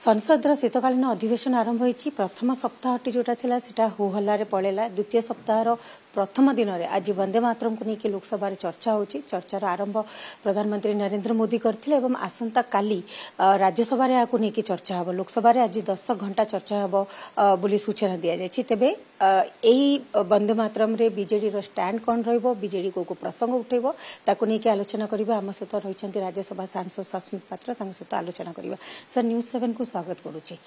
संसद शीतकालीन अधिवेशन आरंभ होती प्रथम सप्ताहटी जोटा थिला सेटा होहल्लारे पळेला द्वितीय सप्ताहर प्रथम दिन में आज वंदे मातरम को लेकिन लोकसभा चर्चा होची चर्चार आरंभ प्रधानमंत्री नरेंद्र मोदी करथिले एवं आसंता काली राज्यसभा रे आकु लेकिन चर्चा हबो लोकसभा रे आज 10 घंटा चर्चा हबो बोली सूचना दिया जायछि तेबे एई वंदे मातरम रे बीजेडी रो स्टैंड कोन रहइबो बीजेडी को प्रसंग उठेबो ताकु लेकिन आलोचना करबा हम सहित रहिछन्ति राज्यसभा सांसद सस्मित पात्र तांग सहित आलोचना करबा सर न्यूज 7 को स्वागत करूछि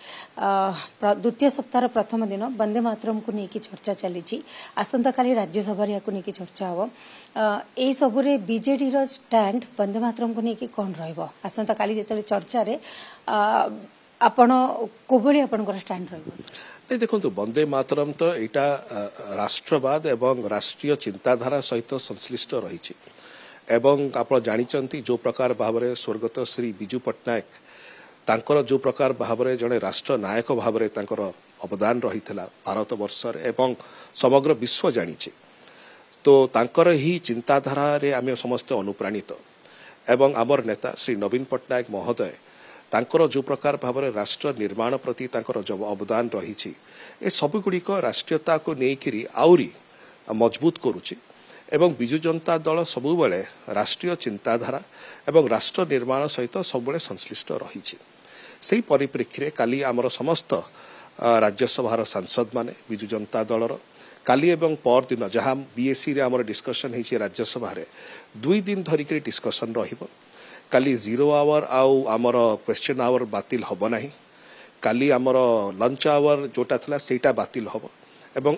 द्वितीय सप्ताह प्रथम दिन वंदे मातरम को लेकिन चर्चा चली आसंता काली राज्यसभा को लेकिन चर्चा हम ए सबुरे बीजेडी रो स्टैंड वंदे मातरम को लेकिन कौन रहिबो आसंता काली जेतले चर्चा रे आपण कोबळी आपनकर स्टैंड रहिबो नहीं देखो वंदे मातरम तो एटा राष्ट्रवाद एवं राष्ट्रीय चिंताधारा सहित संश्लिष्ट रही एवं आप जानी जो प्रकार भाव में स्वर्गत श्री बिजू पट्टनायक तांकर जो प्रकार भाव में जड़े राष्ट्र नायक भाव में तांकर अवदान रही भारत वर्षर एवं समग्र विश्व जानी तो तांकर ही चिंताधारा रे आमे समस्त अनुप्राणित एवं आमर नेता श्री नवीन पट्टनायक महोदय तांकर जो प्रकार भाव में राष्ट्र निर्माण प्रति तांकर जो अवदान रही ए सबुगुड़िक राष्ट्रीयता को लेकिन आउरी मजबूत करुच्ची एवं बिजु जनता दल सबुबले राष्ट्रीय चिंताधारा एवं राष्ट्र निर्माण सहित सबुबले संश्लिष्ट रही से परिप्रेक्षी काली आमर समस्त राज्यसभार सांसद माने बिजु जनता दलर काली एवं पर दिन जहाँ बीएससी रे आमर डिस्कशन होती राज्यसभा 2 दिन धरिक डिस्कशन रहिबो काली 0 आवर आउ आमर क्वेश्चन आवर बातिल हब नाही काली आमर लंच आवर जोटा थिला सेटा बातिल हब एवं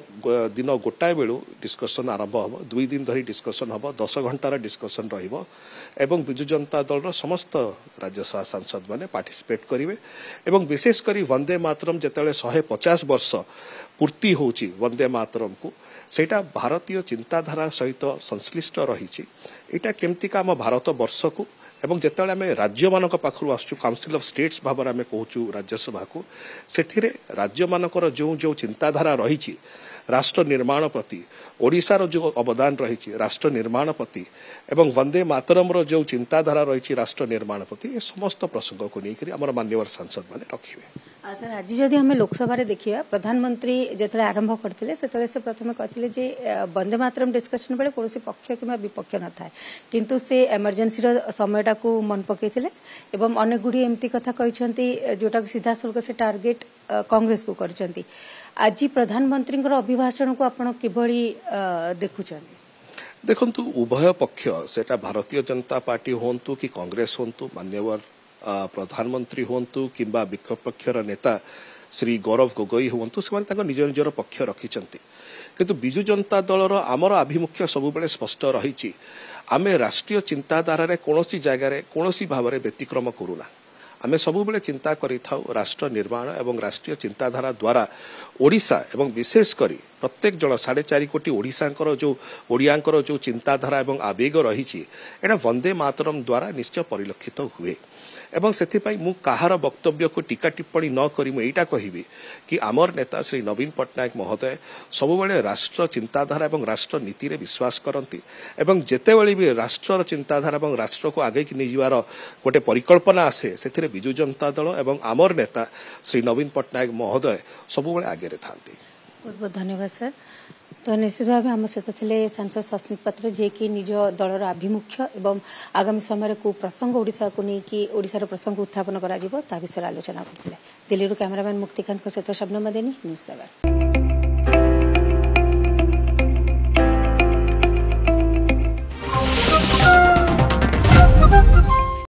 दिन गोटाए बेलू डिस्कशन आरंभ हम 2 दिन धरी डिस्कशन हम 10 घंटार डिस्कशन रहिबो एवं बिजु जनता दल समस्त राज्यसभा सांसद माने पार्टिसिपेट करिवे एवं विशेष करी वंदे मातरम जेतेले 150 वर्ष पूर्ति होची वंदे मातरम को सेटा भारतीय चिंताधारा सहित संश्लिष्ट रही एटा केमतिका आम भारत वर्ष को एवं जिते आम राज्य मान पाखु आसु काउंसिल ऑफ स्टेट्स भाव में आम कहूँ राज्यसभा को से राज्य मानकर जो जो चिंताधारा रही राष्ट्र निर्माण प्रति ओडिशार जो अवदान रही राष्ट्र निर्माण प्रति एवं वंदे मातरम जो चिंताधारा रही राष्ट्र निर्माण प्रति ये समस्त प्रसंग को लेकर आम मान्यवर सांसद मैंने रखिए सर आज जदि आम लोकसभा देखिए प्रधानमंत्री जिते आरंभ करते से प्रथम कहते वंदे मातरम डिस्कशन बेले कौन पक्ष कि विपक्ष न था किंतु से एमरजेंसी समयटा को मन पकईले एवं अनेक गुड़ी एमती कथा कहते जोटा सीधा सल्क से टार्गेट कांग्रेस को करछंती आज प्रधानमंत्री अभिभाषण को आपण किभली देखुछन देखंतु उभय पक्ष सेटा भारतीय जनता पार्टी होंतु कि कांग्रेस होंतु मान्यवर प्रधानमंत्री होंतु किंबा विपक्षर नेता श्री गौरव गोगोई होंतु से निज निजर पक्ष रखिछंती किंतु बिजु जनता दलर आमर आभिमुख्य सबुबले स्पष्ट रही आमे राष्ट्रीय चिंताधारा रे कोनोसी जगह रे कोनोसी भाव में व्यतिक्रम करूना आमे सबुबले चिंता करिथाउ राष्ट्र निर्माण एवं राष्ट्रीय चिंताधारा द्वारा ओडिशा एवं विशेष करी प्रत्येक जन 4.5 कोटी ओडिशांकर जो ओडियांकर जो चिंताधारा एवं आवेग रही एटा वंदे मातरम द्वारा निश्चय परिलक्षित हुए एवं सेथिपाई मु कहार वक्तव्य को टीका टिप्पणी न करी मु एटा कहिबी कि आमर नेता श्री नवीन पट्टनायक महोदय सबुबले राष्ट्र चिंताधारा एवं राष्ट्र नीति रे विश्वास करती एवं जेतेबेले भी राष्ट्र चिंताधारा एवं राष्ट्र को आगे नहीं जीवार गोटे परिकल्पना आसे सेथिरे बिजु जनता दल एवं आमर नेता श्री नवीन पट्टनायक महोदय सबुबले आगे रे थांती। बहुत बहुत धन्यवाद सर। तो निश्चित भाव आम सहित थे सांसद सस्मित पात्र जे कि निज दलर आभिमुख्य एवं आगामी समय को प्रसंग ओडिशा को लेकिन ओडिशार प्रसंग उत्थापन करा विषय आलोचना करते दिल्ली कैमरामैन मुक्तिकांत सहित शबनम मदेनी न्यूज 7।